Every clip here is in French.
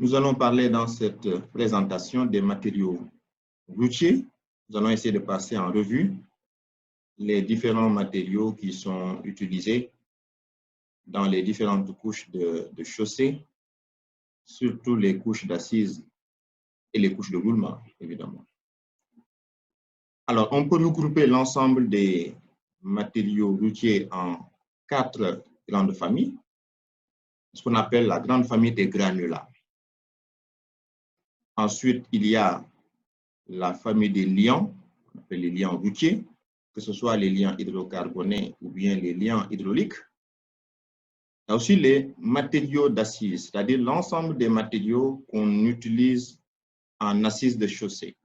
Nous allons parler dans cette présentation des matériaux routiers. Nous allons essayer de passer en revue les différents matériaux qui sont utilisés dans les différentes couches de chaussée, surtout les couches d'assises et les couches de roulement, évidemment. Alors, on peut regrouper l'ensemble des matériaux routiers en 4 grandes familles, ce qu'on appelle la grande famille des granulats. Ensuite, il y a la famille des liants, on appelle les liants routiers, que ce soit les liants hydrocarbonés ou bien les liants hydrauliques. Il y a aussi les matériaux d'assises, c'est-à-dire l'ensemble des matériaux qu'on utilise en assise de chaussée.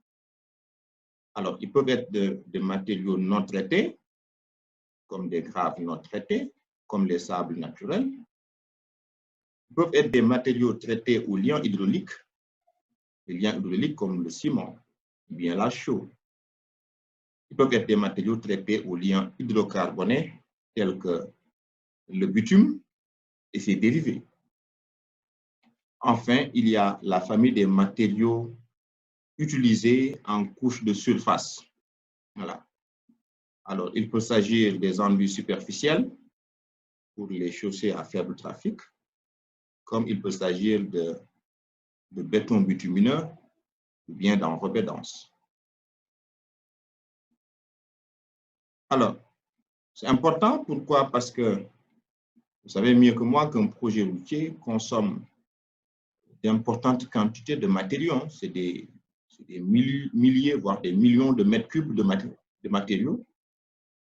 Alors, ils peuvent être de matériaux non traités, comme des graves non traités, comme les sables naturels. Ils peuvent être des matériaux traités aux liants hydrauliques, les liants hydrauliques comme le ciment, ou bien la chaux. Ils peuvent être des matériaux traités aux liants hydrocarbonés, tels que le bitume et ses dérivés. Enfin, il y a la famille des matériaux utilisés en couche de surface. Voilà. Alors, il peut s'agir des enduits superficiels pour les chaussées à faible trafic, comme il peut s'agir de béton bitumineux ou bien d'enrobé dense. Alors, c'est important, pourquoi? Parce que vous savez mieux que moi qu'un projet routier consomme d'importantes quantités de matériaux. C'est des milliers, voire des millions de mètres cubes de matériaux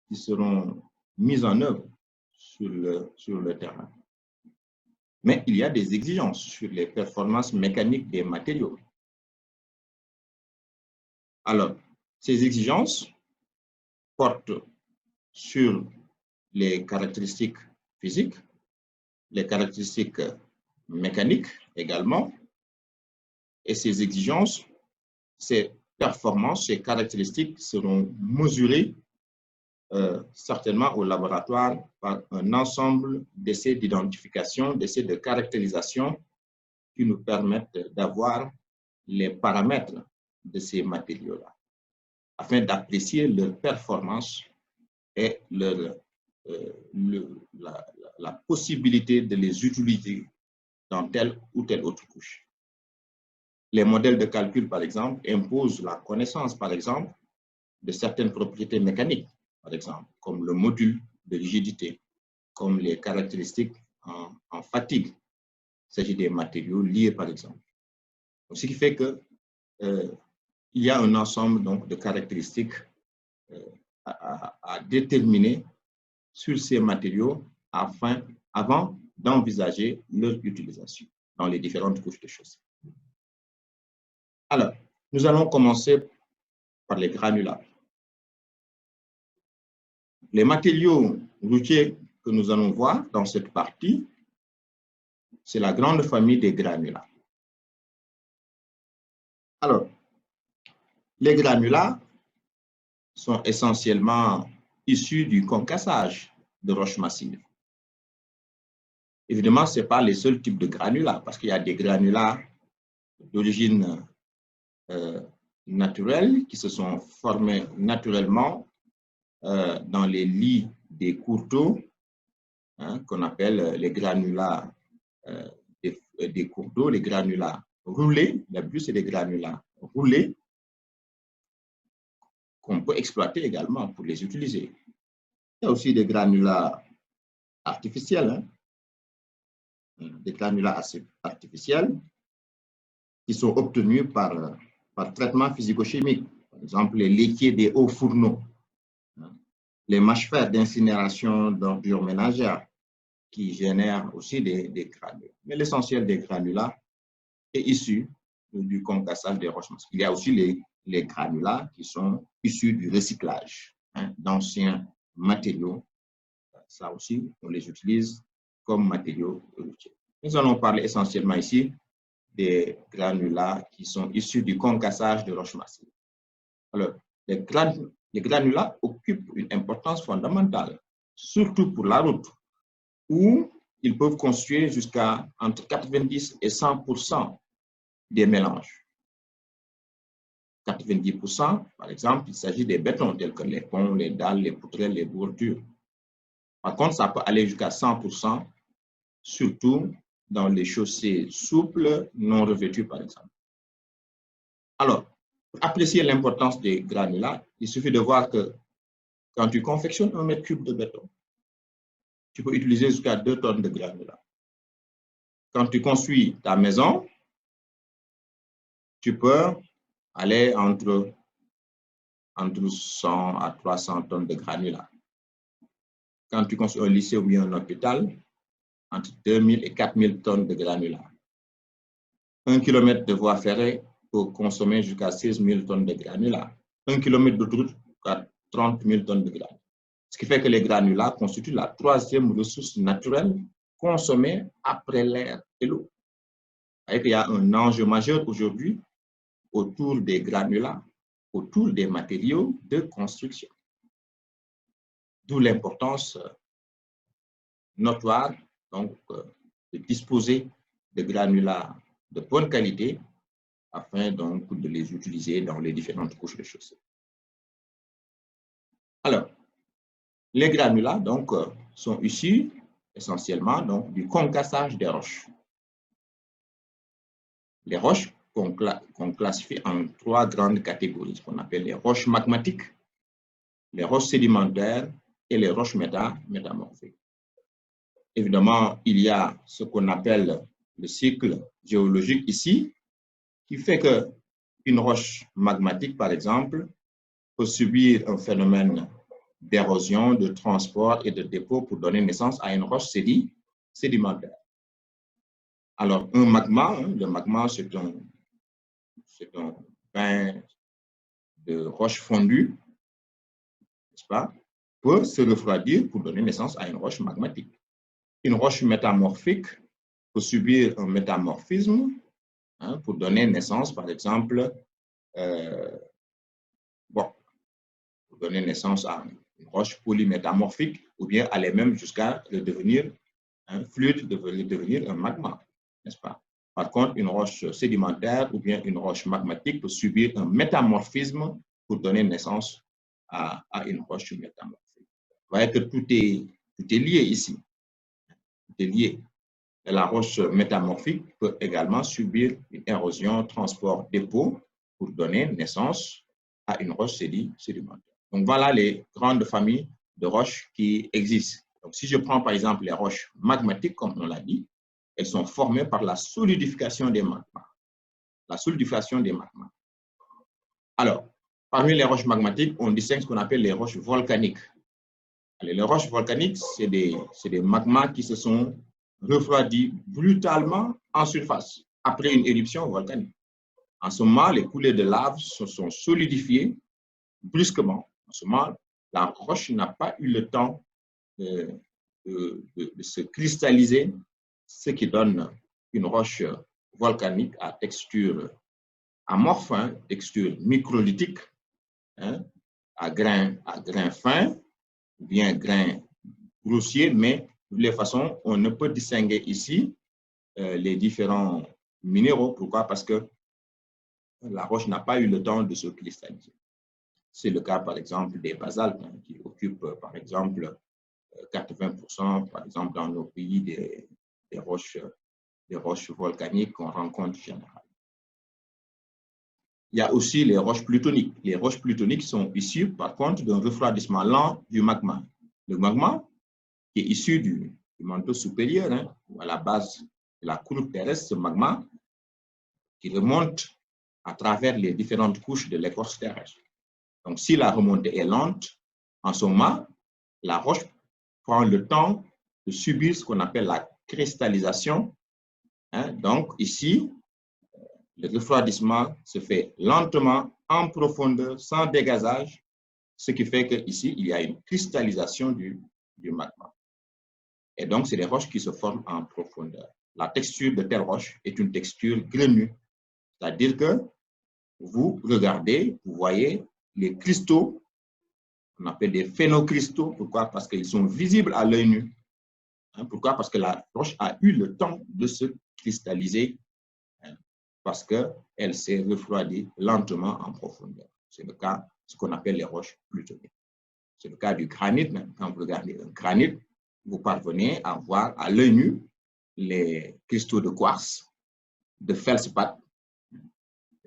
qui seront mis en œuvre sur le terrain. Mais il y a des exigences sur les performances mécaniques des matériaux. Alors, ces exigences portent sur les caractéristiques physiques, les caractéristiques mécaniques également, et ces exigences, ces performances, ces caractéristiques seront mesurées certainement au laboratoire par un ensemble d'essais d'identification, d'essais de caractérisation qui nous permettent d'avoir les paramètres de ces matériaux-là, afin d'apprécier leur performance et la possibilité de les utiliser dans telle ou telle autre couche. Les modèles de calcul, par exemple, imposent la connaissance, par exemple, de certaines propriétés mécaniques, par exemple, comme le module de rigidité, comme les caractéristiques en fatigue. Il s'agit des matériaux liés, par exemple. Donc, ce qui fait que il y a un ensemble donc, de caractéristiques à déterminer sur ces matériaux avant d'envisager leur utilisation dans les différentes couches de chaussée. Alors, nous allons commencer par les granulats. Les matériaux routiers que nous allons voir dans cette partie, c'est la grande famille des granulats. Alors, les granulats sont essentiellement issus du concassage de roches massives. Évidemment, ce n'est pas les seuls types de granulats, parce qu'il y a des granulats d'origine naturelle qui se sont formés naturellement dans les lits des courteaux, qu'on appelle les granulats des cours d'eau, les granulats roulés. Le but, c'est des granulats roulés qu'on peut exploiter également pour les utiliser. Il y a aussi des granulats artificiels, des granulats artificiels qui sont obtenus par traitement physico-chimique. Par exemple, les laitiers des hauts fourneaux, les mâches-fer d'incinération d'ordures ménagères qui génèrent aussi des granulats. Mais l'essentiel des granulats est issu du concassage des roches massives. Il y a aussi les granulats qui sont issus du recyclage d'anciens matériaux. Ça aussi, on les utilise comme matériaux routiers. Nous allons parler essentiellement ici des granulats qui sont issus du concassage de roches massives. Alors, les granulats occupent une importance fondamentale, surtout pour la route, où ils peuvent constituer jusqu'à entre 90 et 100% des mélanges. 90%, par exemple, il s'agit des bétons tels que les ponts, les dalles, les poutrelles, les bordures. Par contre, ça peut aller jusqu'à 100%, surtout dans les chaussées souples, non revêtues, par exemple. Alors, pour apprécier l'importance des granulats, il suffit de voir que quand tu confectionnes 1 mètre cube de béton, tu peux utiliser jusqu'à 2 tonnes de granulats. Quand tu construis ta maison, tu peux aller entre 100 à 300 tonnes de granulats. Quand tu construis un lycée ou bien un hôpital, entre 2000 et 4000 tonnes de granulats. 1 kilomètre de voie ferrée peut consommer jusqu'à 16 000 tonnes de granulats. 1 kilomètre d'autoroute, jusqu'à 30 000 tonnes de granulats. Ce qui fait que les granulats constituent la 3e ressource naturelle consommée après l'air et l'eau. Il y a un enjeu majeur aujourd'hui autour des granulats, autour des matériaux de construction. D'où l'importance notoire donc, de disposer de granulats de bonne qualité afin donc de les utiliser dans les différentes couches de chaussée. Alors, les granulats donc, sont issus essentiellement donc, du concassage des roches. Les roches qu'on classifie en 3 grandes catégories, ce qu'on appelle les roches magmatiques, les roches sédimentaires et les roches métamorphiques. Évidemment, il y a ce qu'on appelle le cycle géologique ici, qui fait qu'une roche magmatique, par exemple, peut subir un phénomène d'érosion, de transport et de dépôt pour donner naissance à une roche sédimentaire. Alors, un magma, le magma, c'est un bain de roche fondue, n'est-ce pas, peut se refroidir pour donner naissance à une roche magmatique. Une roche métamorphique peut subir un métamorphisme pour donner naissance, par exemple, pour donner naissance à une roche polymétamorphique ou bien aller même jusqu'à devenir un fluide, devenir un magma, n'est-ce pas? Par contre, une roche sédimentaire ou bien une roche magmatique peut subir un métamorphisme pour donner naissance à une roche métamorphique. Vous voyez que tout est lié ici. Tout est lié. Et la roche métamorphique peut également subir une érosion, transport, dépôt pour donner naissance à une roche sédimentaire. Donc, voilà les grandes familles de roches qui existent. Donc, si je prends par exemple les roches magmatiques, comme on l'a dit, elles sont formées par la solidification des magmas. La solidification des magmas. Alors, parmi les roches magmatiques, on distingue ce qu'on appelle les roches volcaniques. Les roches volcaniques, c'est des magmas qui se sont refroidis brutalement en surface après une éruption volcanique. En ce moment, les coulées de lave se sont solidifiées brusquement. En ce moment, la roche n'a pas eu le temps de se cristalliser, ce qui donne une roche volcanique à texture amorphe, texture microlithique, à grains fins, ou bien grains grossiers, mais de toutes les façons, on ne peut distinguer ici les différents minéraux. Pourquoi? Parce que la roche n'a pas eu le temps de se cristalliser. C'est le cas, par exemple, des basaltes qui occupent, par exemple, 80%, par exemple, dans nos pays, des roches volcaniques qu'on rencontre généralement. Il y a aussi les roches plutoniques. Les roches plutoniques sont issues, par contre, d'un refroidissement lent du magma. Le magma, qui est issu du manteau supérieur, ou à la base de la croûte terrestre, ce magma, qui remonte à travers les différentes couches de l'écorce terrestre. Donc, si la remontée est lente, en ce moment, la roche prend le temps de subir ce qu'on appelle la cristallisation. Donc, ici, le refroidissement se fait lentement, en profondeur, sans dégazage, ce qui fait qu'ici, il y a une cristallisation du magma. Et donc, c'est des roches qui se forment en profondeur. La texture de telle roche est une texture grainue, c'est-à-dire que vous regardez, vous voyez les cristaux, on appelle des phénocristaux. Pourquoi? Parce qu'ils sont visibles à l'œil nu. Pourquoi? Parce que la roche a eu le temps de se cristalliser parce qu'elle s'est refroidie lentement en profondeur. C'est le cas, ce qu'on appelle les roches plutoniques. C'est le cas du granit. Quand vous regardez un granit, vous parvenez à voir à l'œil nu les cristaux de quartz, de feldspath,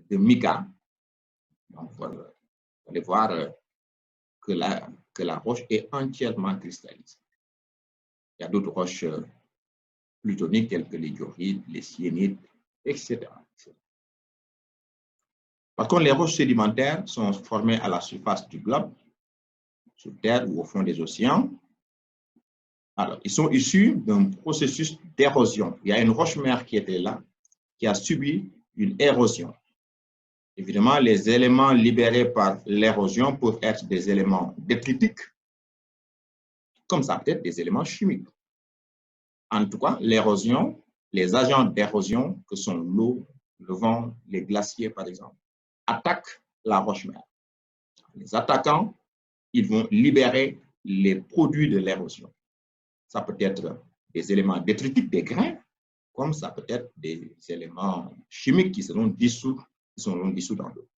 de mica. Donc, vous allez voir que la roche est entièrement cristallisée. Il y a d'autres roches plutoniques telles que les diorites, les syénites, etc. Par contre, les roches sédimentaires sont formées à la surface du globe, sur Terre ou au fond des océans. Alors, ils sont issus d'un processus d'érosion. Il y a une roche-mère qui était là, qui a subi une érosion. Évidemment, les éléments libérés par l'érosion peuvent être des éléments détritiques, comme ça peut être des éléments chimiques. En tout cas, l'érosion, les agents d'érosion, que sont l'eau, le vent, les glaciers par exemple, attaquent la roche-mère. Les attaquants, ils vont libérer les produits de l'érosion. Ça peut être des éléments détritiques, des grains, comme ça peut être des éléments chimiques qui seront dissous dans l'eau.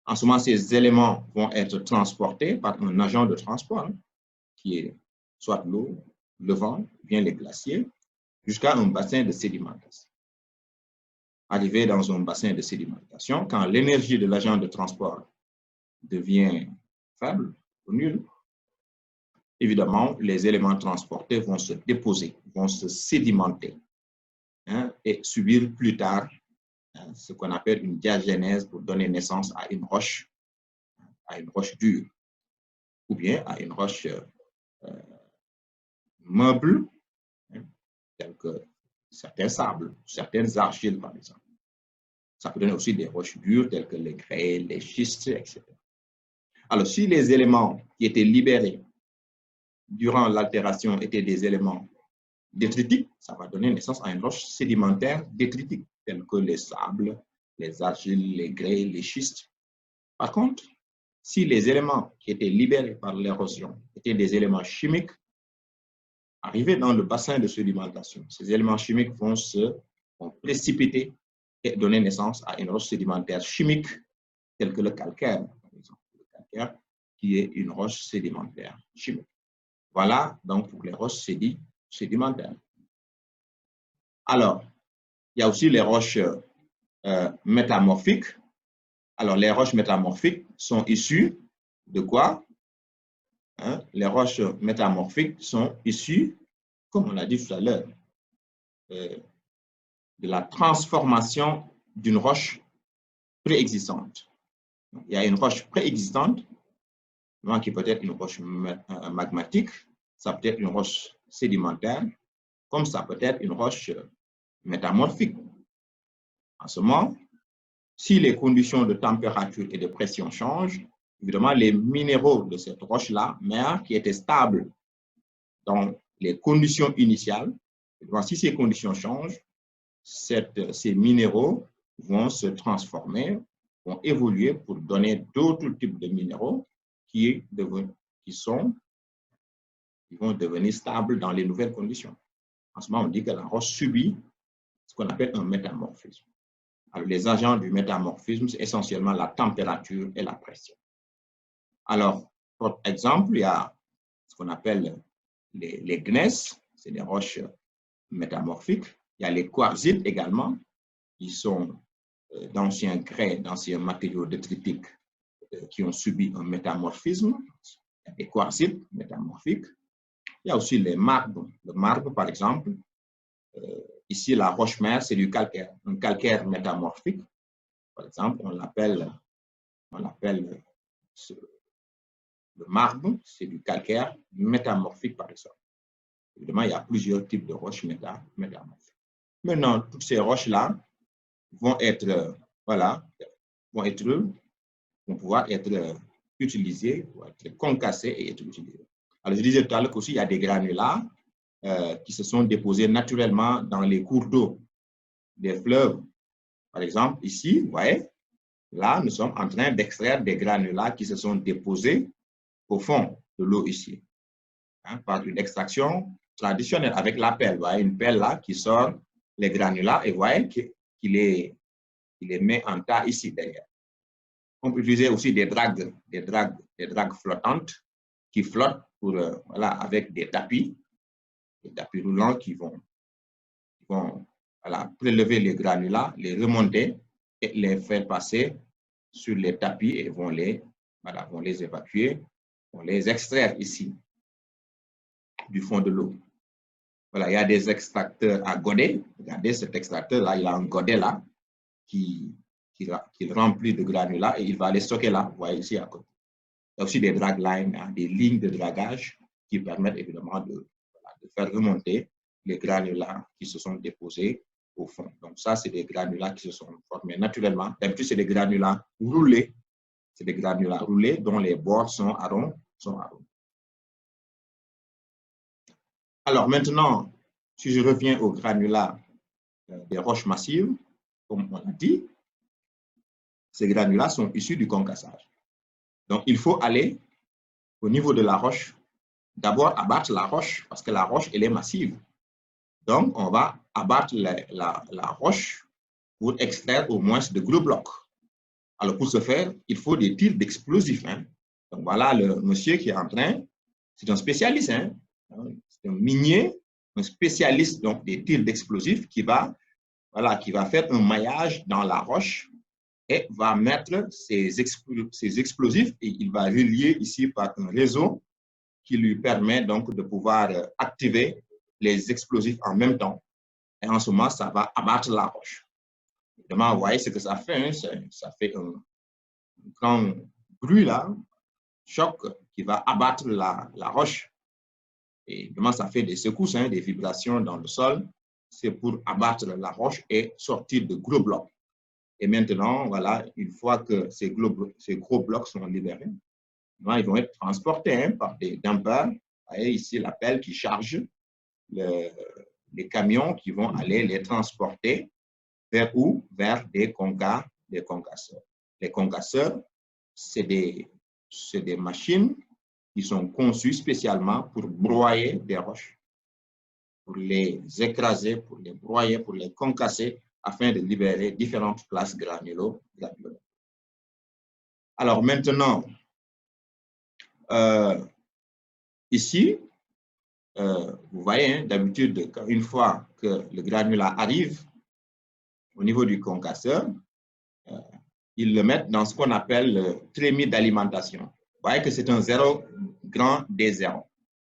En ce moment, ces éléments vont être transportés par un agent de transport, qui est soit l'eau, le vent, bien les glaciers, jusqu'à un bassin de sédimentation. Arrivé dans un bassin de sédimentation, quand l'énergie de l'agent de transport devient faible ou nulle, évidemment, les éléments transportés vont se déposer, vont se sédimenter et subir plus tard ce qu'on appelle une diagénèse pour donner naissance à une roche dure ou bien à une roche meuble, telle que certains sables, certaines argiles, par exemple. Ça peut donner aussi des roches dures telles que les grès, les schistes, etc. Alors, si les éléments qui étaient libérés durant l'altération étaient des éléments détritiques, ça va donner naissance à une roche sédimentaire détritique, telle que les sables, les argiles, les grès, les schistes. Par contre, si les éléments qui étaient libérés par l'érosion étaient des éléments chimiques, arrivés dans le bassin de sédimentation, ces éléments chimiques vont précipiter et donner naissance à une roche sédimentaire chimique, telle que le calcaire, par exemple. Le calcaire, qui est une roche sédimentaire chimique. Voilà donc pour les roches sédimentaires. Alors, il y a aussi les roches métamorphiques. Alors, les roches métamorphiques sont issues de quoi? Les roches métamorphiques sont issues, comme on l'a dit tout à l'heure, de la transformation d'une roche préexistante. Il y a une roche préexistante, qui peut être une roche magmatique, ça peut être une roche sédimentaire, comme ça peut être une roche métamorphique. En ce moment, si les conditions de température et de pression changent, évidemment, les minéraux de cette roche-là, mère, qui étaient stables dans les conditions initiales, si ces conditions changent, ces minéraux vont se transformer, vont évoluer pour donner d'autres types de minéraux qui vont devenir stables dans les nouvelles conditions. En ce moment, on dit que la roche subit ce qu'on appelle un métamorphisme. Alors, les agents du métamorphisme, c'est essentiellement la température et la pression. Alors, par exemple, il y a ce qu'on appelle les gneiss, c'est des roches métamorphiques. Il y a les quartzites également, qui sont d'anciens grès, d'anciens matériaux détritiques qui ont subi un métamorphisme. Il y a des quartzites métamorphiques. Il y a aussi les marbres. Le marbre, par exemple, ici, la roche-mère, c'est du calcaire, un calcaire métamorphique. Par exemple, on l'appelle le marbre, c'est du calcaire métamorphique, par exemple. Évidemment, il y a plusieurs types de roches métamorphiques. Maintenant, toutes ces roches-là vont pouvoir être utilisées, vont être concassées et être utilisées. Alors, je disais tout à l'heure qu'aussi, il y a des granulats qui se sont déposés naturellement dans les cours d'eau des fleuves. Par exemple, ici, vous voyez, là, nous sommes en train d'extraire des granulats qui se sont déposés au fond de l'eau ici, par une extraction traditionnelle avec la pelle. Vous voyez une pelle là qui sort les granulats et vous voyez que qui les met en tas ici derrière. On peut utiliser aussi des dragues flottantes qui flottent pour, voilà, avec des tapis roulants qui vont voilà, prélever les granulats, les remonter et les faire passer sur les tapis et vont les évacuer, vont les extraire ici du fond de l'eau. Voilà, il y a des extracteurs à godet. Regardez cet extracteur-là, il a un godet là qui remplit de granulats et il va les stocker là. Vous voyez ici à côté. Il y a aussi des drag lines, hein, des lignes de dragage qui permettent évidemment de faire remonter les granulats qui se sont déposés au fond. Donc ça, c'est des granulats qui se sont formés naturellement. D'habitude, c'est des granulats roulés. C'est des granulats roulés dont les bords sont arrondis. Alors maintenant, si je reviens aux granulats des roches massives, comme on l'a dit, ces granulats sont issus du concassage. Donc il faut aller au niveau de la roche, d'abord abattre la roche, parce que la roche, elle est massive. Donc on va abattre la roche pour extraire au moins de gros blocs. Alors pour ce faire, il faut des tirs d'explosifs. Hein. Donc voilà le monsieur qui est en train, c'est un spécialiste, hein. C'est un minier, un spécialiste donc, des tirs d'explosifs qui va faire un maillage dans la roche et va mettre ses explosifs et il va relier ici par un réseau qui lui permet donc de pouvoir activer les explosifs en même temps. Et en ce moment, ça va abattre la roche. Évidemment, vous voyez ce que ça fait. Hein? Ça fait un grand bruit là, choc qui va abattre la roche. Et évidemment, ça fait des secousses, hein, des vibrations dans le sol. C'est pour abattre la roche et sortir de gros blocs. Et maintenant, voilà, une fois que ces gros blocs sont libérés, ils vont être transportés, hein, par des dumpers. Vous voyez ici la pelle qui charge les camions qui vont aller les transporter vers où? Vers des concasseurs. Les concasseurs, c'est des machines qui sont conçues spécialement pour broyer des roches, pour les écraser, pour les broyer, pour les concasser, afin de libérer différentes classes granuleuses. Alors maintenant, ici, vous voyez, hein, d'habitude, une fois que le granulat arrive au niveau du concasseur, ils le mettent dans ce qu'on appelle le trémie d'alimentation. Vous voyez que c'est un 0 grand D0.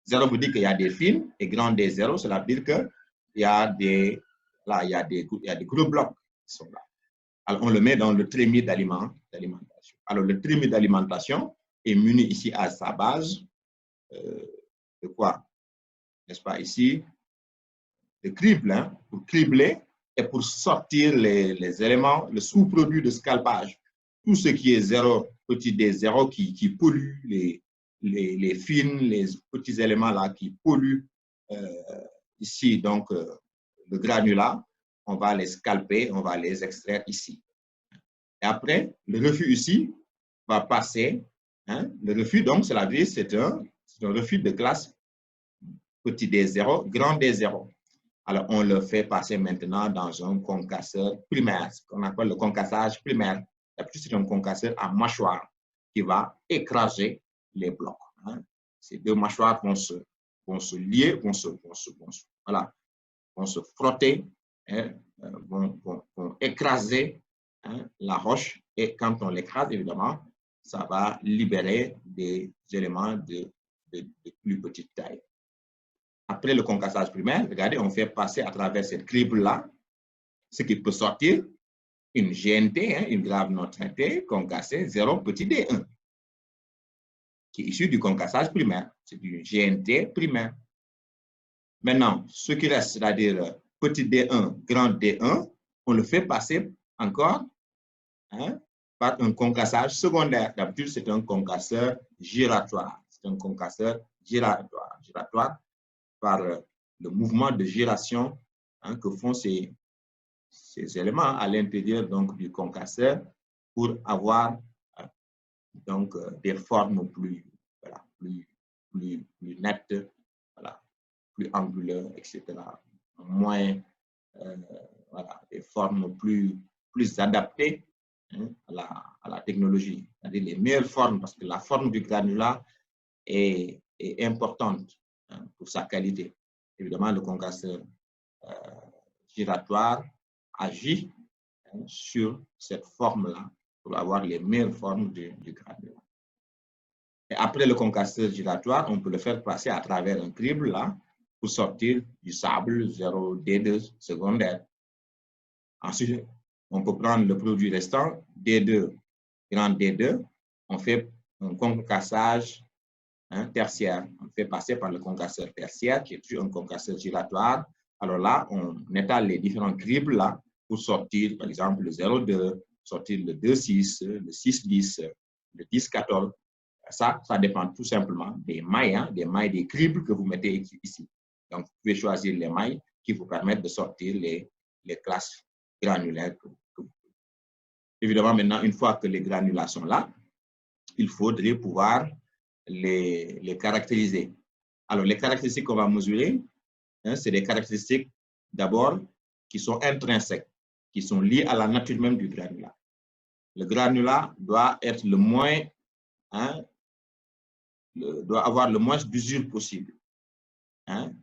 0 veut dire qu'il y a des fils et grand D0, cela veut dire qu'il y a des gros blocs qui sont là. Alors, on le met dans le trémie d'alimentation. Alors, le trémie d'alimentation est muni ici à sa base de quoi? N'est-ce pas ici? De crible, hein, pour cribler et pour sortir les éléments, le sous-produit de scalpage. Tout ce qui est 0, petit d0 qui pollue les fines, les petits éléments là qui polluent ici, donc le granulat, on va les scalper, on va les extraire ici. Et après, le refus ici va passer. Hein, le refus, donc, cela veut dire c'est un refus de classe petit d0, grand d0. Alors, on le fait passer maintenant dans un concasseur primaire, ce qu'on appelle le concassage primaire. C'est un concasseur à mâchoire qui va écraser les blocs. Hein. Ces deux mâchoires vont se lier, vont se frotter, hein, vont écraser, hein, la roche. Et quand on l'écrase, évidemment, ça va libérer des éléments de plus petite taille. Après le concassage primaire, regardez, on fait passer à travers cette crible-là, ce qui peut sortir une GNT, hein, une grave non traitée, concassée 0 petit d1, qui est issu du concassage primaire. C'est du GNT primaire. Maintenant, ce qui reste, c'est-à-dire petit d1, grand d1, on le fait passer encore, hein, par un concassage secondaire. D'habitude, c'est un concasseur giratoire. C'est un concasseur giratoire par le mouvement de giration, hein, que font ces éléments à l'intérieur donc du concasseur pour avoir donc des formes plus nettes, voilà, plus angulaires, etc. Moins des formes formes plus adaptées, hein, à la technologie, c'est-à-dire les meilleures formes, parce que la forme du granulat est importante, hein, pour sa qualité. Évidemment, le concasseur giratoire agit, hein, sur cette forme-là pour avoir les meilleures formes du granulat. Et après le concasseur giratoire, on peut le faire passer à travers un crible là pour sortir du sable 0D2 secondaire. Ensuite, on peut prendre le produit restant, D2, grand D2, on fait un concassage, hein, tertiaire. On fait passer par le concasseur tertiaire, qui est un concasseur giratoire. Alors là, on étale les différents cribles là pour sortir, par exemple, le 0,2, sortir le 2,6, le 6,10, le 10,14. Ça dépend tout simplement des mailles, hein, des cribles que vous mettez ici. Donc, vous pouvez choisir les mailles qui vous permettent de sortir les classes granulaires que vous. Évidemment, maintenant, une fois que les granulats sont là, il faudrait pouvoir les caractériser. Alors, les caractéristiques qu'on va mesurer, hein, c'est des caractéristiques d'abord qui sont intrinsèques, qui sont liées à la nature même du granulat. Le granulat doit être le moins, hein, doit avoir le moins d'usure possible. Hein.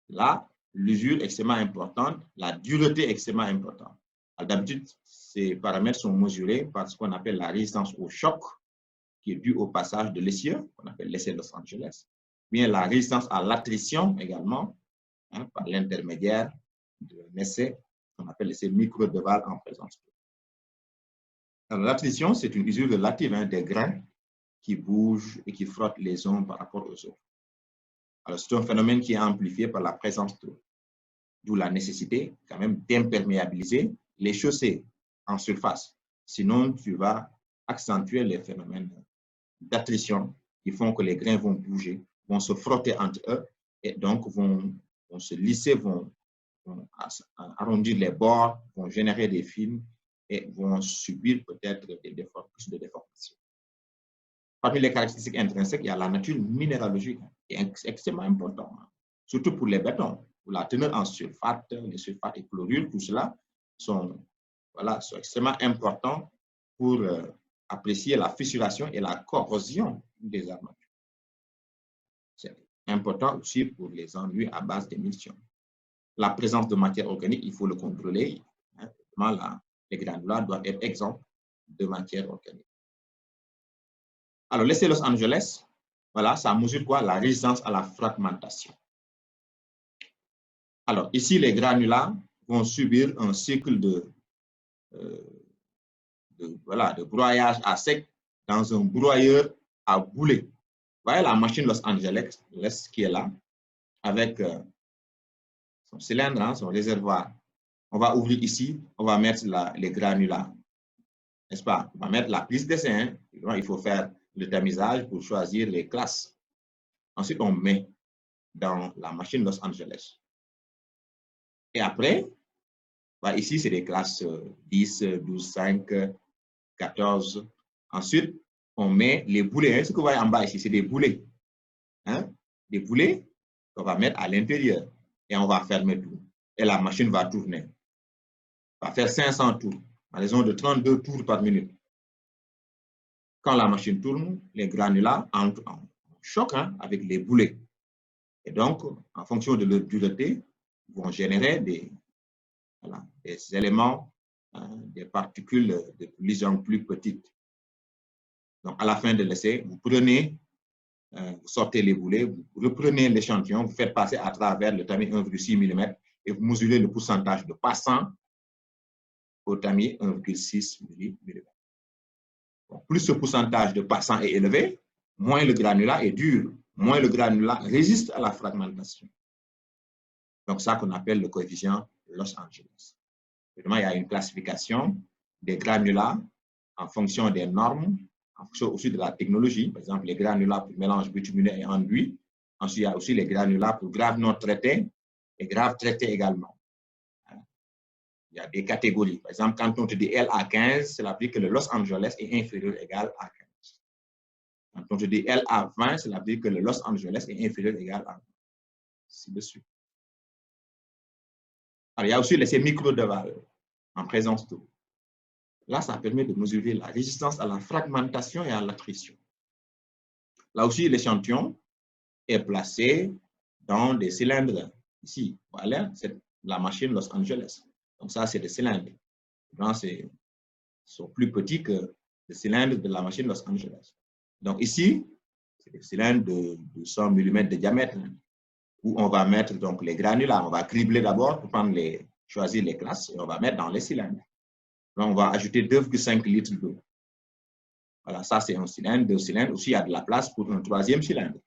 Là, l'usure est extrêmement importante, la dureté est extrêmement importante. D'habitude, ces paramètres sont mesurés par ce qu'on appelle la résistance au choc, qui est due au passage de l'essieu, qu'on appelle l'essai de Los Angeles, bien la résistance à l'attrition également, hein, par l'intermédiaire d'un essai qu'on appelle l'essai micro-Deval en présence. L'attrition, c'est une usure relative, hein, des grains qui bougent et qui frottent les uns par rapport aux autres. Alors, c'est un phénomène qui est amplifié par la présence d'eau, d'où la nécessité quand même d'imperméabiliser les chaussées en surface. Sinon, tu vas accentuer les phénomènes d'attrition qui font que les grains vont bouger, vont se frotter entre eux et donc vont se lisser, vont arrondir les bords, vont générer des films et vont subir peut-être plus de déformations. Parmi les caractéristiques intrinsèques, il y a la nature minéralogique qui est extrêmement importante, surtout pour les bétons, pour la teneur en sulfate, les sulfates et chlorures, tout cela sont extrêmement importants pour apprécier la fissuration et la corrosion des armatures. C'est important aussi pour les enduits à base d'émulsion. La présence de matière organique, il faut le contrôler. Hein. Les granulats doivent être exempts de matière organique. Alors, l'essai Los Angeles, voilà, ça mesure quoi? La résistance à la fragmentation. Alors, ici, les granulats vont subir un cycle de broyage à sec dans un broyeur à boulet. Vous voyez la machine Los Angeles qui est là, avec son cylindre, hein, son réservoir. On va ouvrir ici, on va mettre les granulats, n'est-ce pas? On va mettre la prise d'essai. Hein. Il faut faire le tamisage pour choisir les classes. Ensuite, on met dans la machine Los Angeles. Et après, ici, c'est des classes 10, 12, 5, 14. Ensuite, on met les boulets. Hein. Ce que vous voyez en bas ici, c'est des boulets. Hein? Des boulets qu'on va mettre à l'intérieur. Et on va fermer tout. Et la machine va tourner. Va faire 500 tours, à raison de 32 tours par minute. Quand la machine tourne, les granulats entrent en choc, hein, avec les boulets. Et donc, en fonction de leur dureté, ils vont générer des éléments, des particules de plus en plus petites. Donc, à la fin de l'essai, vous prenez, vous sortez les boulets, vous reprenez l'échantillon, vous faites passer à travers le tamis 1,6 mm et vous mesurez le pourcentage de passant au tamis 1,6 mm. Bon, plus ce pourcentage de passant est élevé, moins le granulat est dur, moins le granulat résiste à la fragmentation. Donc, ça qu'on appelle le coefficient Los Angeles. Évidemment, il y a une classification des granulats en fonction des normes, en fonction aussi de la technologie. Par exemple, les granulats pour mélange bitumineux et enduit. Ensuite, il y a aussi les granulats pour graves non traités et graves traités également. Il y a des catégories. Par exemple, quand on te dit LA15, cela veut dire que le Los Angeles est inférieur ou égal à 15. Quand on te dit LA20, cela veut dire que le Los Angeles est inférieur ou égal à 20. Ainsi de suite. Alors, il y a aussi l'essai micro-Deval. en présence d'eau. Là, ça permet de mesurer la résistance à la fragmentation et à l'attrition. Là aussi, l'échantillon est placé dans des cylindres. Ici, voilà, c'est la machine Los Angeles. Donc ça, c'est des cylindres. Ils sont plus petits que les cylindres de la machine Los Angeles. Donc ici, c'est des cylindres de 100 mm de diamètre, où on va mettre donc les granulats. On va cribler d'abord pour choisir les classes et on va mettre dans les cylindres. Donc on va ajouter 2,5 litres d'eau. Voilà, ça c'est un cylindre, 2 cylindres. Aussi, il y a de la place pour un 3e cylindre.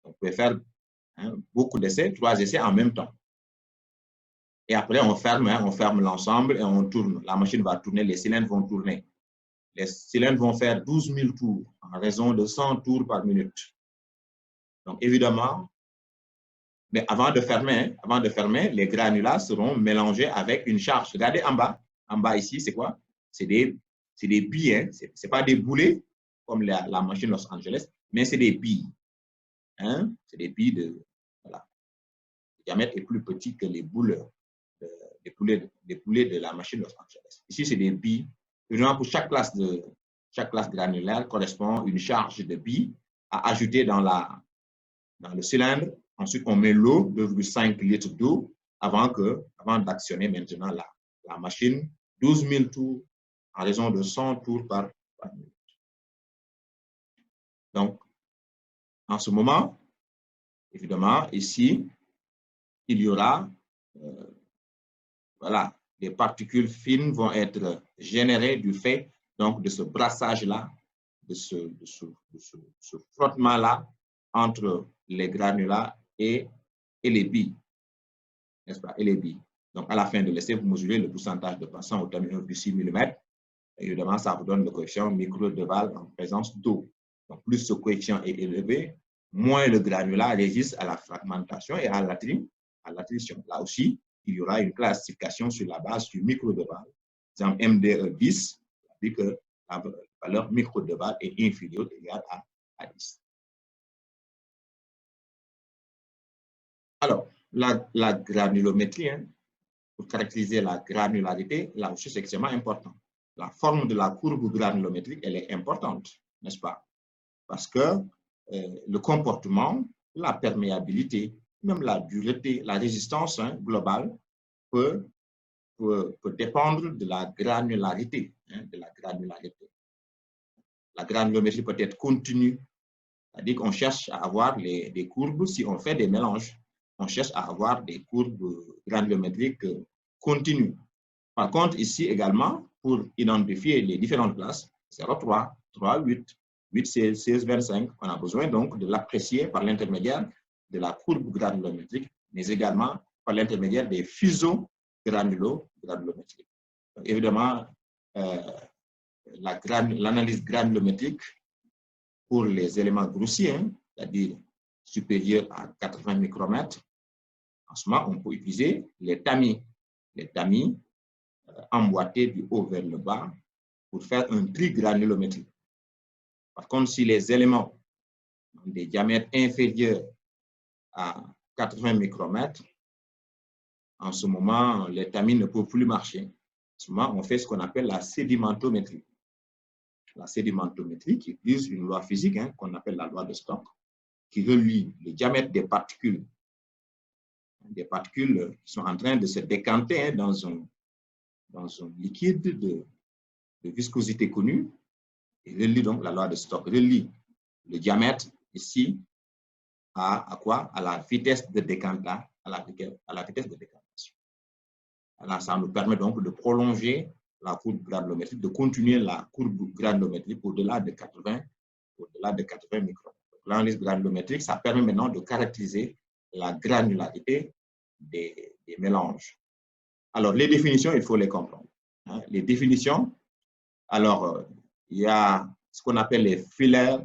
On peut faire beaucoup d'essais, 3 essais en même temps. Et après, on ferme l'ensemble et on tourne. La machine va tourner, les cylindres vont tourner. Les cylindres vont faire 12 000 tours en raison de 100 tours par minute. Donc, évidemment, mais avant de fermer, les granulats seront mélangés avec une charge. Regardez en bas ici, c'est quoi? C'est des billes, hein? Ce n'est pas des boulets comme la machine Los Angeles, mais c'est des billes. Hein? C'est des billes de, voilà. Le diamètre est plus petit que les boulets de la machine Los Angeles. Ici, c'est des billes. Évidemment, pour chaque classe granulaire correspond une charge de billes à ajouter dans le cylindre. Ensuite, on met l'eau, 2,5 litres d'eau, avant d'actionner maintenant la machine, 12 000 tours en raison de 100 tours par minute. Donc, en ce moment, évidemment, ici, il y aura, voilà, des particules fines vont être générées du fait donc, de ce brassage-là, de ce frottement-là entre les granulats et les billes, n'est-ce pas, et les billes. Donc, à la fin de l'essai, vous mesurez le pourcentage de passants au terme de 6 mm. Évidemment, ça vous donne le coefficient micro-Deval en présence d'eau. Donc, plus ce coefficient est élevé, moins le granulat résiste à la fragmentation et à l'attrition. Là aussi, il y aura une classification sur la base du micro-Deval. Par exemple, MDE 10, dit que la valeur micro-Deval est inférieure ou égale à 10. Alors, la granulométrie, hein, pour caractériser la granularité, là aussi, c'est extrêmement important. La forme de la courbe granulométrique, elle est importante, n'est-ce pas? Parce que le comportement, la perméabilité, même la dureté, la résistance globale peut dépendre de la granularité. La granulométrie peut être continue, c'est-à-dire qu'on cherche à avoir des courbes si on fait des mélanges. On cherche à avoir des courbes granulométriques continues. Par contre, ici également, pour identifier les différentes classes, 0,3, 3,8, 8,16, 16,25, on a besoin donc de l'apprécier par l'intermédiaire de la courbe granulométrique, mais également par l'intermédiaire des fuseaux granulométriques. Évidemment, l'analyse granulométrique pour les éléments grossiers, c'est-à-dire supérieurs à 80 micromètres, en ce moment, on peut utiliser les tamis. Les tamis emboîtés du haut vers le bas pour faire un tri granulométrique. Par contre, si les éléments ont des diamètres inférieurs à 80 micromètres, en ce moment, les tamis ne peuvent plus marcher. En ce moment, on fait ce qu'on appelle la sédimentométrie. La sédimentométrie qui utilise une loi physique qu'on appelle la loi de Stokes, qui relie le diamètre des particules qui sont en train de se décanter dans un liquide de viscosité connue, et relie donc la loi de Stokes, relie le diamètre ici à quoi? À la vitesse de décantation, à la vitesse de décantation. Alors, ça nous permet donc de prolonger la courbe granulométrique, de continuer la courbe granulométrique au-delà de 80 micromètres. L'analyse granulométrique, ça permet maintenant de caractériser la granularité des mélanges. Alors, les définitions, il faut les comprendre. Les définitions, alors, il y a ce qu'on appelle les filaires.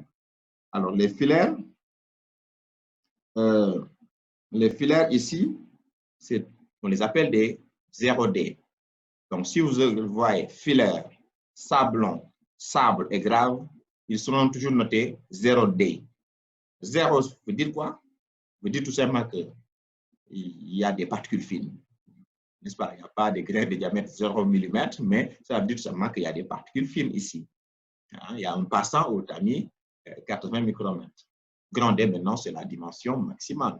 Alors, les filaires ici, on les appelle des 0D. Donc, si vous voyez filaire, sablon, sable et grave, ils seront toujours notés 0D. 0 veut dire quoi? Veut dire tout simplement qu'il y a des particules fines. n'est-ce pas? Il n'y a pas de grains de diamètre 0 mm, mais ça veut dire tout simplement qu'il y a des particules fines ici. Hein? Il y a un passant au tamis 80 micromètres. Grand D, maintenant, c'est la dimension maximale.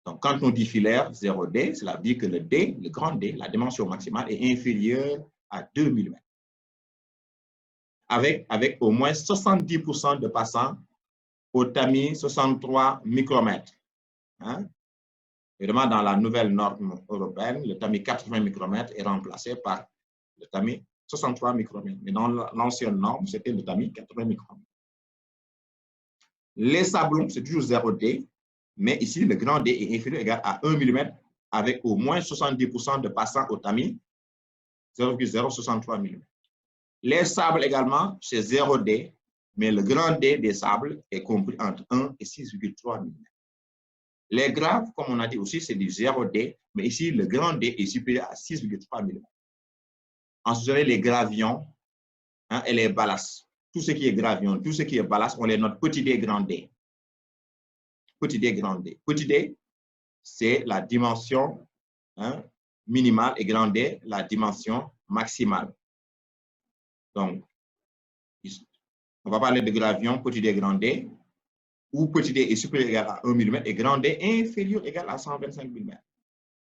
Donc, quand on dit filaire 0D, cela veut dire que le D, le grand D, la dimension maximale est inférieure à 2 mm. Avec au moins 70% de passants au tamis 63 micromètres. Hein? Évidemment, dans la nouvelle norme européenne, le tamis 80 micromètres est remplacé par le tamis 63 micromètres. Mais dans l'ancienne norme, c'était le tamis 80 micromètres. Les sablons, c'est toujours 0D, mais ici, le grand D est inférieur ou égal à 1 mm avec au moins 70% de passants au tamis 0,063 mm. Les sables également, c'est 0D, mais le grand D des sables est compris entre 1 et 6,3 mm. Les graves, comme on a dit aussi, c'est du 0D, mais ici, le grand D est supérieur à 6,3 mm. Ensuite, vous avez les gravions hein, et les ballasts. Tout ce qui est gravion, tout ce qui est ballast, on les note petit d, grand D. Petit d, grand D. Petit d, c'est la dimension hein, minimale et grand D, la dimension maximale. Donc, on va parler de gravion, petit d, grand D, où petit d est supérieur ou égal à 1 mm et grand D inférieur ou égal à 125 mm.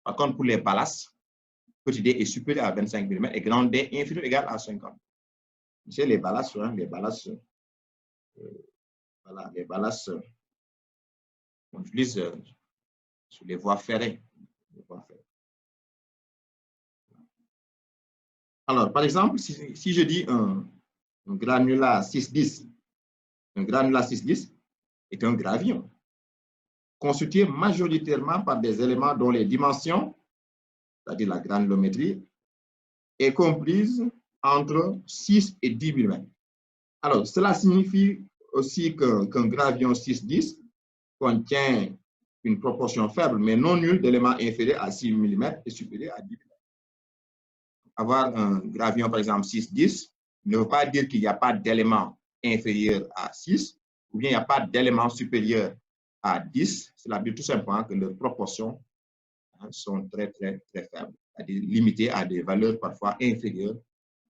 Par contre, pour les ballasts, petit d est supérieur à 25 mm et grand D inférieur ou égal à 50. C'est les ballasts, hein, voilà, les ballasts qu'on utilise sur les voies ferrées. Alors, par exemple, si je dis un granulat 610, un granulat 610 est un gravion constitué majoritairement par des éléments dont les dimensions, c'est-à-dire la granulométrie, est comprise entre 6 et 10 mm. Alors, cela signifie aussi qu'un gravion 610 contient une proportion faible, mais non nulle d'éléments inférieurs à 6 mm et supérieurs à 10 mm. Avoir un gravion, par exemple, 610, ne veut pas dire qu'il n'y a pas d'éléments inférieurs à 6, ou bien il n'y a pas d'éléments supérieurs à 10. Cela veut dire tout simplement que leurs proportions sont très faibles, c'est-à-dire limitées à des valeurs parfois inférieures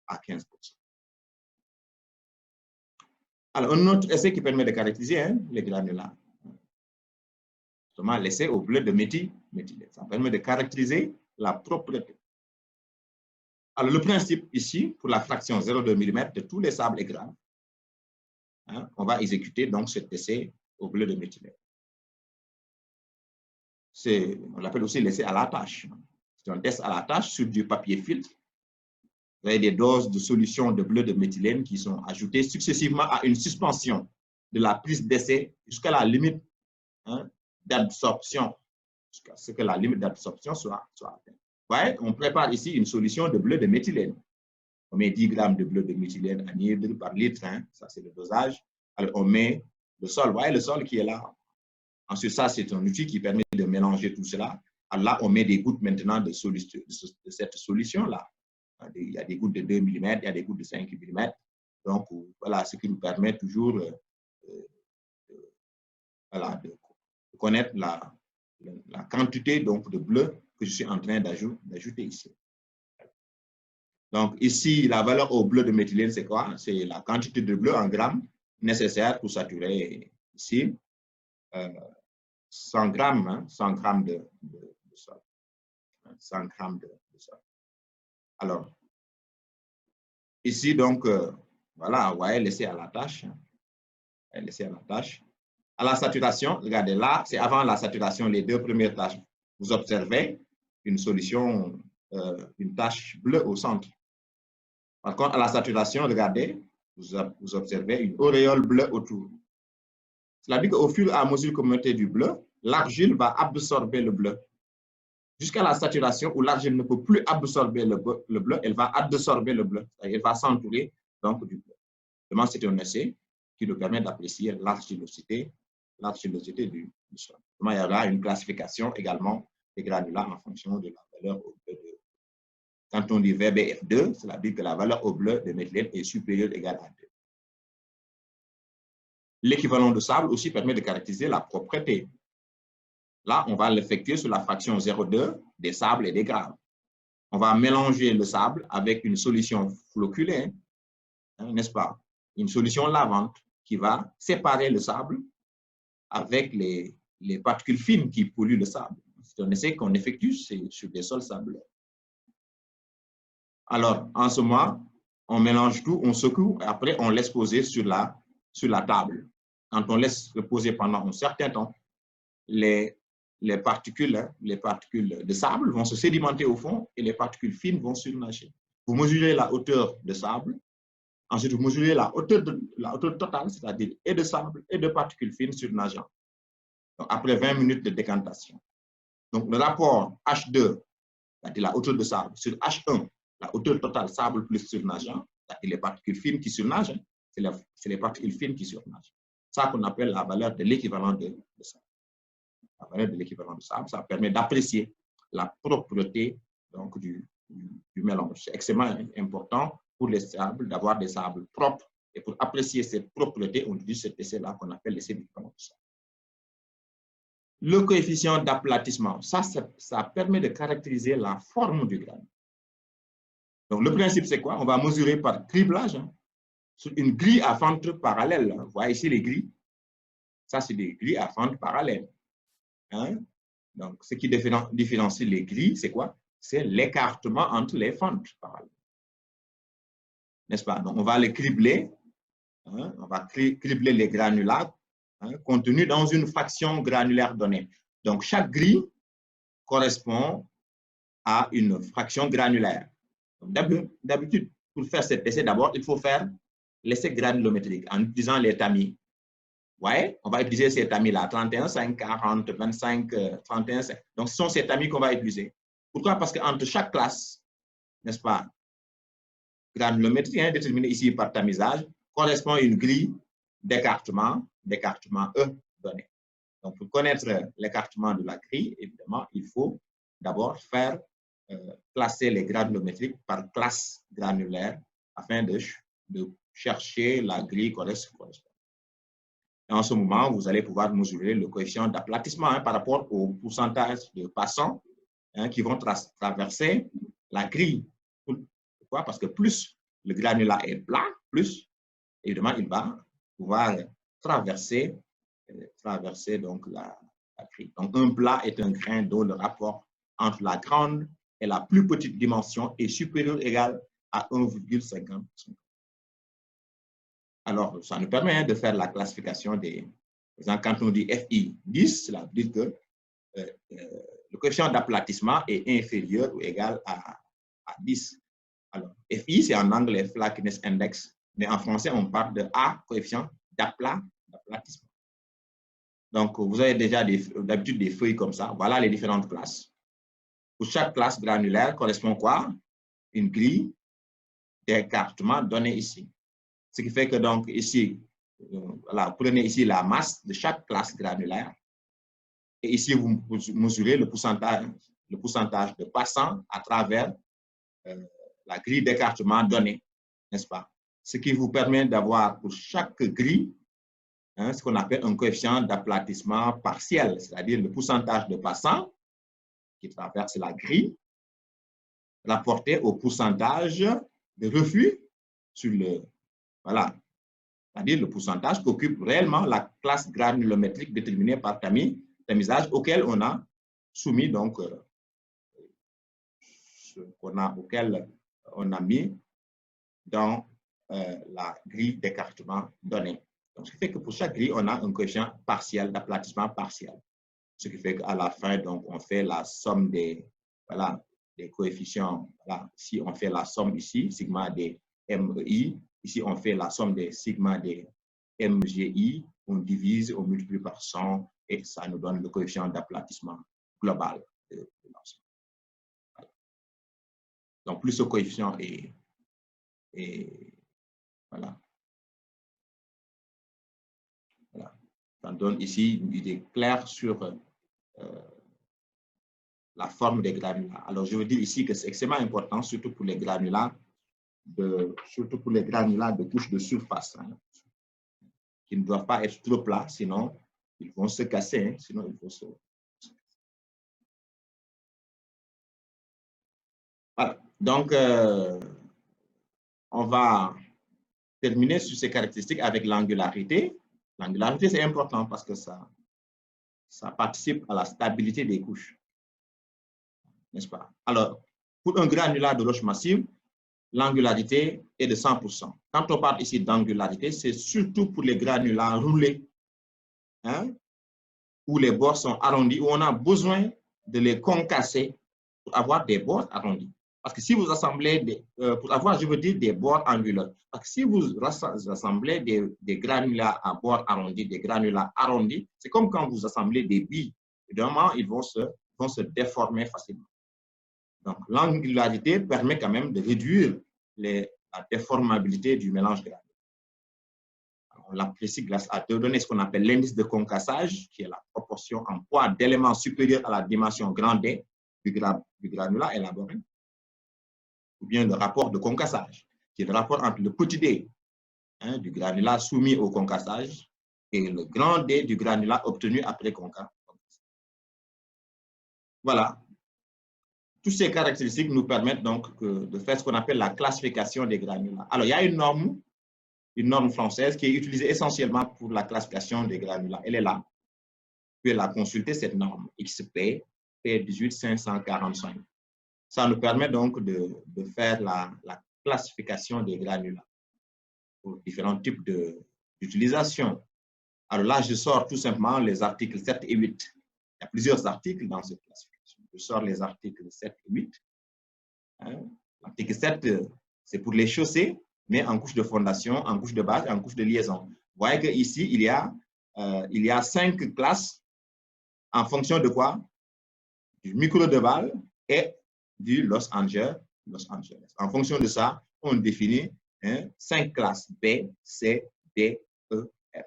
à 15%. Alors, un autre essai qui permet de caractériser les granulats, justement l'essai au bleu de méthylène. Ça permet de caractériser la propreté. Alors, le principe ici, pour la fraction 0,2 mm de tous les sables et graves, hein, on va exécuter donc cet essai au bleu de méthylène. On l'appelle aussi l'essai à la tâche. C'est un test à la tâche sur du papier filtre. Vous avez des doses de solution de bleu de méthylène qui sont ajoutées successivement à une suspension de la prise d'essai jusqu'à la limite hein, d'absorption, jusqu'à ce que la limite d'absorption soit atteinte. Vous voyez, on prépare ici une solution de bleu de méthylène. On met 10 grammes de bleu de méthylène anhydre par litre, hein, ça c'est le dosage. Alors on met le sol, vous voyez le sol qui est là. Ensuite, ça c'est un outil qui permet de mélanger tout cela. Alors là, on met des gouttes maintenant de cette solution-là. Il y a des gouttes de 2 mm, il y a des gouttes de 5 mm. Donc voilà, ce qui nous permet toujours voilà, de connaître la quantité donc, de bleu que je suis en train d'ajouter ici. Donc ici, la valeur au bleu de méthylène, c'est quoi? C'est la quantité de bleu en grammes nécessaire pour saturer ici 100 grammes, hein, 100 grammes de sol. 100 grammes de sol. Alors, ici, donc, voilà, vous voyez, laissez à la tâche. Laissez à la tâche. À la saturation, regardez là, c'est avant la saturation, les deux premières tâches. Vous observez une solution, une tache bleue au centre. Par contre, à la saturation, regardez, vous observez une auréole bleue autour. Cela dit qu'au fur et à mesure que vous mettez du bleu, l'argile va absorber le bleu. Jusqu'à la saturation où l'argile ne peut plus absorber le bleu, elle va adsorber le bleu. Elle va s'entourer donc du bleu. Vraiment, c'est un essai qui nous permet d'apprécier l'argilosité du sol. Vraiment, il y aura une classification également des granulats en fonction de la valeur au bleu. Quand on dit VBF2, cela dit que la valeur au bleu de méthylène est supérieure ou égale à 2. L'équivalent de sable aussi permet de caractériser la propreté. Là, on va l'effectuer sur la fraction 0,2 des sables et des graves. On va mélanger le sable avec une solution flocculée, hein, n'est-ce pas? Une solution lavante qui va séparer le sable avec les particules fines qui polluent le sable. C'est un essai qu'on effectue sur des sols sableux. Alors, en ce moment, on mélange tout, on secoue, et après on laisse poser sur la table. Quand on laisse reposer pendant un certain temps, les particules de sable vont se sédimenter au fond et les particules fines vont surnager. Vous mesurez la hauteur de sable, ensuite vous mesurez la hauteur totale, c'est-à-dire et de sable et de particules fines surnageant. Donc, après 20 minutes de décantation. Donc, le rapport H2, c'est-à-dire la hauteur de sable, sur H1, la hauteur totale sable plus surnageant, c'est-à-dire les particules fines qui surnagent, c'est les particules fines qui surnagent. C'est ça qu'on appelle la valeur de l'équivalent de sable. La valeur de l'équivalent de sable, ça permet d'apprécier la propreté donc, du mélange. C'est extrêmement important pour les sables d'avoir des sables propres. Et pour apprécier cette propreté, on utilise cet essai-là qu'on appelle l'essai d'équivalent de sable. Le coefficient d'aplatissement, ça permet de caractériser la forme du grain. Donc, le principe, c'est quoi? On va mesurer par criblage, hein, sur une grille à fente parallèle. Vous voyez ici les grilles. Ça, c'est des grilles à fente parallèle. Hein? Donc, ce qui différencie les grilles, c'est quoi? C'est l'écartement entre les fentes parallèles. N'est-ce pas? Donc, on va les cribler. Hein? On va cribler les granulats, hein, contenus dans une fraction granulaire donnée. Donc, chaque grille correspond à une fraction granulaire. D'habitude, pour faire cet essai, d'abord, il faut faire l'essai granulométrique en utilisant les tamis. Vous voyez, on va utiliser ces tamis-là, 31, 5, 40, 25, 31, 5. Donc, ce sont ces tamis qu'on va utiliser. Pourquoi? Parce qu'entre chaque classe, n'est-ce pas, granulométrique, hein, déterminée ici par tamisage, correspond à une grille d'écartement E donné. Donc, pour connaître l'écartement de la grille, évidemment, il faut d'abord faire classer les granulométriques par classe granulaire afin de chercher la grille correspondante. Et en ce moment, vous allez pouvoir mesurer le coefficient d'aplatissement, hein, par rapport au pourcentage de passants, hein, qui vont traverser la grille. Pourquoi? Parce que plus le granulat est plat, plus, évidemment, il va pouvoir traverser donc la grille. Donc, un plat est un grain dont le rapport entre la grande et la plus petite dimension est supérieur ou égal à 1,50. Alors, ça nous permet, hein, de faire la classification des... Par exemple, quand on dit FI 10, cela veut dire que le coefficient d'aplatissement est inférieur ou égal à 10. Alors, FI, c'est en anglais Flakiness Index, mais en français, on parle de A, coefficient d'aplatissement. Donc, vous avez déjà d'habitude des feuilles comme ça. Voilà les différentes classes. Pour chaque classe granulaire correspond quoi? Une grille d'écartement donnée ici. Ce qui fait que donc ici, voilà, prenez ici la masse de chaque classe granulaire. Et ici, vous mesurez le pourcentage de passants à travers la grille d'écartement donnée, n'est-ce pas? Ce qui vous permet d'avoir pour chaque grille, hein, ce qu'on appelle un coefficient d'aplatissement partiel, c'est-à-dire le pourcentage de passants qui traversent la grille rapporté au pourcentage de reflux sur le... Voilà, c'est-à-dire le pourcentage qu'occupe réellement la classe granulométrique déterminée par tamisage auquel on a soumis donc auquel on a mis dans la grille d'écartement donnée. Donc, ce qui fait que pour chaque grille, on a un coefficient partiel d'aplatissement partiel. Ce qui fait qu'à la fin, donc, on fait la somme des, voilà, des coefficients. Voilà. Si on fait la somme ici, sigma des MEI, ici, on fait la somme des sigma des MGI, on divise, on multiplie par 100 et ça nous donne le coefficient d'aplatissement global de l'ensemble. Voilà. Donc, plus ce coefficient est voilà. Voilà. Ça donne ici une idée claire sur la forme des granulats. Alors, je veux dire ici que c'est extrêmement important, surtout pour les granulats de couche de surface, hein, qui ne doivent pas être trop plats, sinon ils vont se casser, hein, sinon il faut se... Donc, on va terminer sur ces caractéristiques avec l'angularité. L'angularité, c'est important parce que ça participe à la stabilité des couches. N'est-ce pas? Alors, pour un granulat de roche massive, l'angularité est de 100%. Quand on parle ici d'angularité, c'est surtout pour les granulats roulés, hein, où les bords sont arrondis, où on a besoin de les concasser pour avoir des bords arrondis. Parce que si vous assemblez, pour avoir, je veux dire, des bords angulaires, parce que si vous assemblez des granulats à bords arrondis, des granulats arrondis, c'est comme quand vous assemblez des billes. Évidemment, ils vont se déformer facilement. Donc, l'angularité permet quand même de réduire la déformabilité du mélange granulaire. On l'apprécie grâce à deux données, ce qu'on appelle l'indice de concassage, qui est la proportion en poids d'éléments supérieurs à la dimension grand D du granulat élaboré, ou bien le rapport de concassage, qui est le rapport entre le petit d, hein, du granulat soumis au concassage et le grand D du granulat obtenu après concassage. Voilà. Toutes ces caractéristiques nous permettent donc de faire ce qu'on appelle la classification des granulats. Alors, il y a une norme française qui est utilisée essentiellement pour la classification des granulats. Elle est là. Vous pouvez la consulter, cette norme XP P18545. Ça nous permet donc de faire la classification des granulats pour différents types d'utilisation. Alors là, je sors tout simplement les articles 7 et 8. Il y a plusieurs articles dans cette classification. Je sors les articles 7 et 8. Hein? L'article 7, c'est pour les chaussées, mais en couche de fondation, en couche de base et en couche de liaison. Vous voyez qu'ici, il y a 5 classes en fonction de quoi? Du micro de Val et du Los Angeles. En fonction de ça, on définit 5 classes B, C, D, E, F.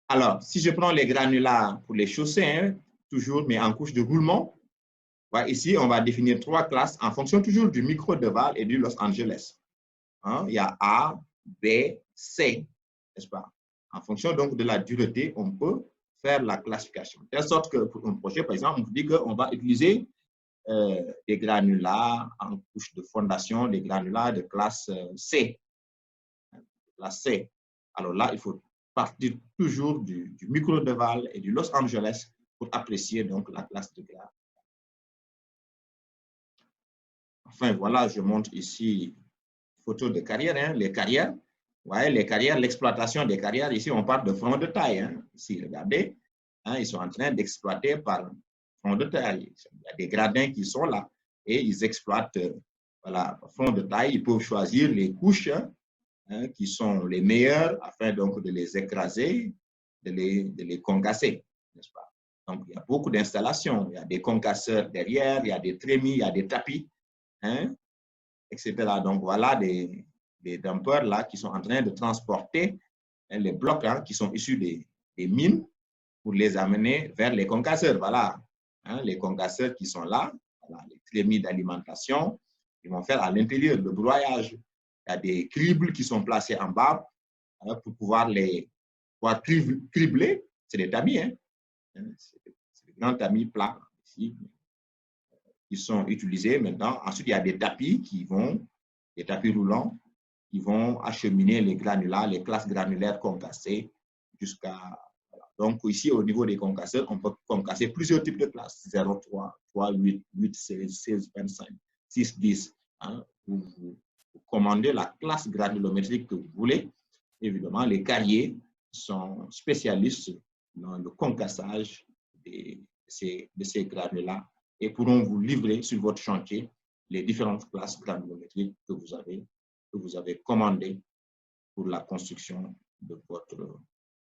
Alors, si je prends les granulats pour les chaussées, toujours, mais en couche de roulement, ici, on va définir 3 classes en fonction toujours du micro de Val et du Los Angeles. Hein, il y a A, B, C, n'est-ce pas? En fonction donc de la dureté, on peut faire la classification. De telle sorte que pour un projet, par exemple, on vous dit qu'on va utiliser des granulats en couche de fondation, des granulats de classe C. Classe C. Alors là, il faut partir toujours du micro de Val et du Los Angeles pour apprécier donc la classe de granulat. Enfin, voilà, je montre ici photo de carrière, hein, les carrières. Vous voyez, les carrières, l'exploitation des carrières, ici, on parle de front de taille. Hein. Ici, regardez, hein, ils sont en train d'exploiter par front de taille. Il y a des gradins qui sont là et ils exploitent voilà, front de taille. Ils peuvent choisir les couches hein, qui sont les meilleures afin donc de les écraser, de les concasser, n'est-ce pas? Donc, il y a beaucoup d'installations. Il y a des concasseurs derrière, il y a des trémies, il y a des tapis, hein, etc. Donc, voilà des dumpers là qui sont en train de transporter hein, les blocs hein, qui sont issus des mines pour les amener vers les concasseurs. Voilà, hein, les concasseurs qui sont là, voilà, les trémies d'alimentation, ils vont faire à l'intérieur le broyage. Il y a des cribles qui sont placés en bas hein, pour pouvoir cribler. C'est des tamis, hein. C'est des grands tamis plats ici qui sont utilisés maintenant. Ensuite, il y a des tapis des tapis roulants qui vont acheminer les granulats, les classes granulaires concassées jusqu'à... Voilà. Donc, ici, au niveau des concasseurs, on peut concasser plusieurs types de classes. 0, 3, 3, 8, 8, 16, 16, 25, 6, 10. Hein. Vous commandez la classe granulométrique que vous voulez. Évidemment, les carriers sont spécialistes dans le concassage de ces granulats et pourront vous livrer sur votre chantier les différentes classes granulométriques que vous avez commandées pour la construction de votre